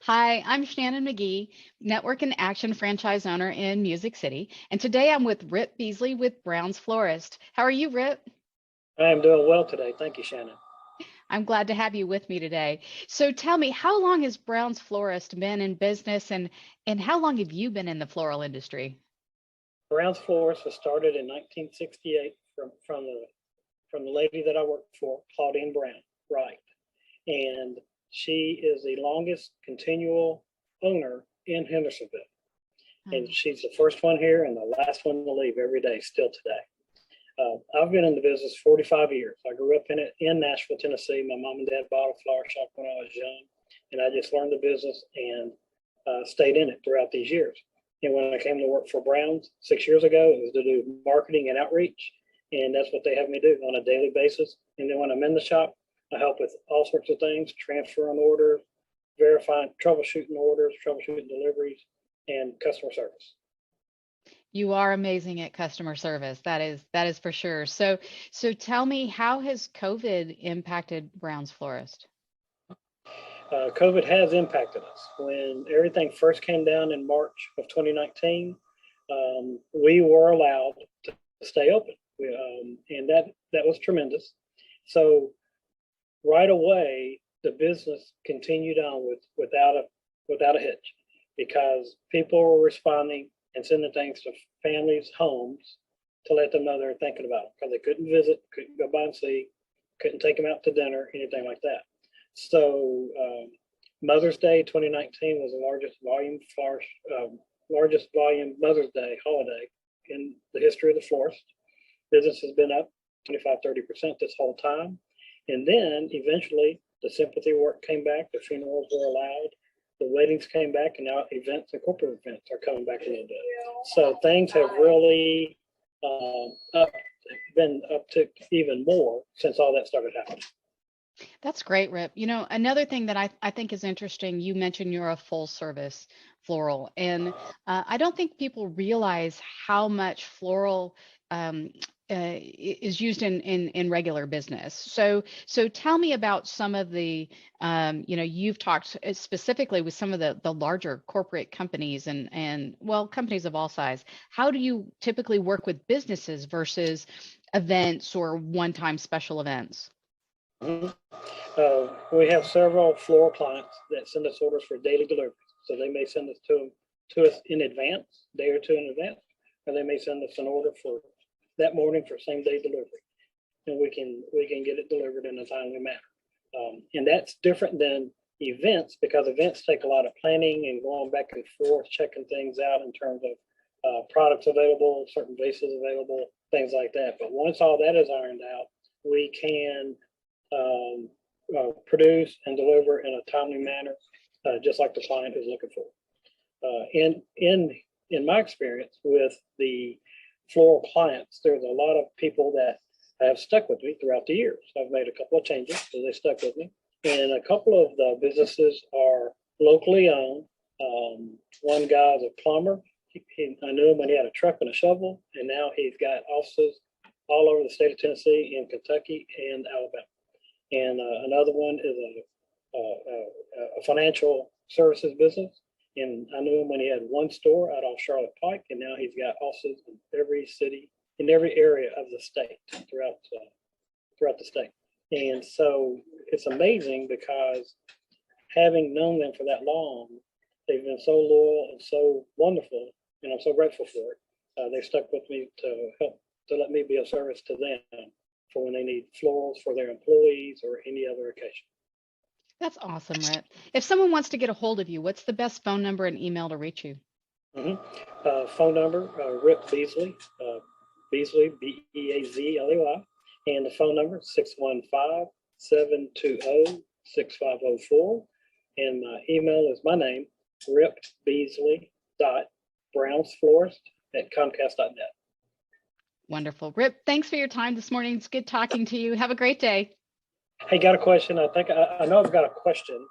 Hi, I'm Shannon McGee, Network and Action franchise owner in Music City. And today I'm with Rip Beazley with Brown's Florist. How are you, Rip? I am doing well today. Thank you, Shannon. I'm glad to have you with me today. So tell me, how long has Brown's Florist been in business and how long have you been in the floral industry? Brown's Florist was started in 1968 from the lady that I worked for, Claudine Brown, right? And she is the longest continual owner in Hendersonville. And Hmm. she's the first one here and the last one to leave every day, still today. I've been in the business 45 years. I grew up in it in Nashville, Tennessee. My mom and dad bought a flower shop when I was young, and I just learned the business and stayed in it throughout these years. And when I came to work for Browns 6 years ago, it was to do marketing and outreach, and that's what they have me do on a daily basis. And then when I'm in the shop, I help with all sorts of things: transferring orders, verifying, troubleshooting orders, troubleshooting deliveries, and customer service. You are amazing at customer service. That is for sure. So tell me, how has COVID impacted Brown's Florist? COVID has impacted us. When everything first came down in March of 2019, we were allowed to stay open, and that was tremendous. So right away, the business continued on without a hitch because people were responding and sending things to families' homes to let them know they're thinking about them because they couldn't visit, couldn't go by and see, couldn't take them out to dinner, anything like that. So Mother's Day 2019 was the largest volume Mother's Day holiday in the history of the florist. Business has been up 25-30% this whole time. And then eventually the sympathy work came back, the funerals were allowed, the weddings came back, and now events and corporate events are coming back a little bit. So things have really up, been upticked even more since all that started happening. That's great, Rip. Another thing that I think is interesting, you mentioned you're a full service floral, and I don't think people realize how much floral is used in regular business. So tell me about some of the, you've talked specifically with some of the larger corporate companies and well, companies of all size. How do you typically work with businesses versus events or one-time special events? Mhm. We have several floral clients that send us orders for daily deliveries. So they may send us to us in advance, day or two in advance, or they may send us an order for that morning for same day delivery, and we can get it delivered in a timely manner. And that's different than events because events take a lot of planning and going back and forth, checking things out in terms of products available, certain vases available, things like that. But once all that is ironed out, we can um, produce and deliver in a timely manner, just like the client is looking for. In my experience with the floral clients, there's a lot of people that have stuck with me throughout the years. I've made a couple of changes, so they stuck with me. And a couple of the businesses are locally owned. One guy's a plumber. I knew him when he had a truck and a shovel, and now he's got offices all over the state of Tennessee, in Kentucky, and Alabama. And another one is a financial services business. And I knew him when he had one store out on Charlotte Pike, and now he's got offices in every city, in every area of the state throughout the state. And so it's amazing because having known them for that long, they've been so loyal and so wonderful, and I'm so grateful for it. They've stuck with me to help to let me be of service to them for when they need florals for their employees or any other occasion. That's awesome, Rip. If someone wants to get a hold of you, what's the best phone number and email to reach you? Mhm. Phone number, Rip Beazley, Beazley, Beazley, and the phone number 615-720-6504. And my email is my name, ripbeazley.brownsflorist@comcast.net. Wonderful. Rip, thanks for your time this morning. It's good talking to you. Have a great day. Hey, got a question. I know I've got a question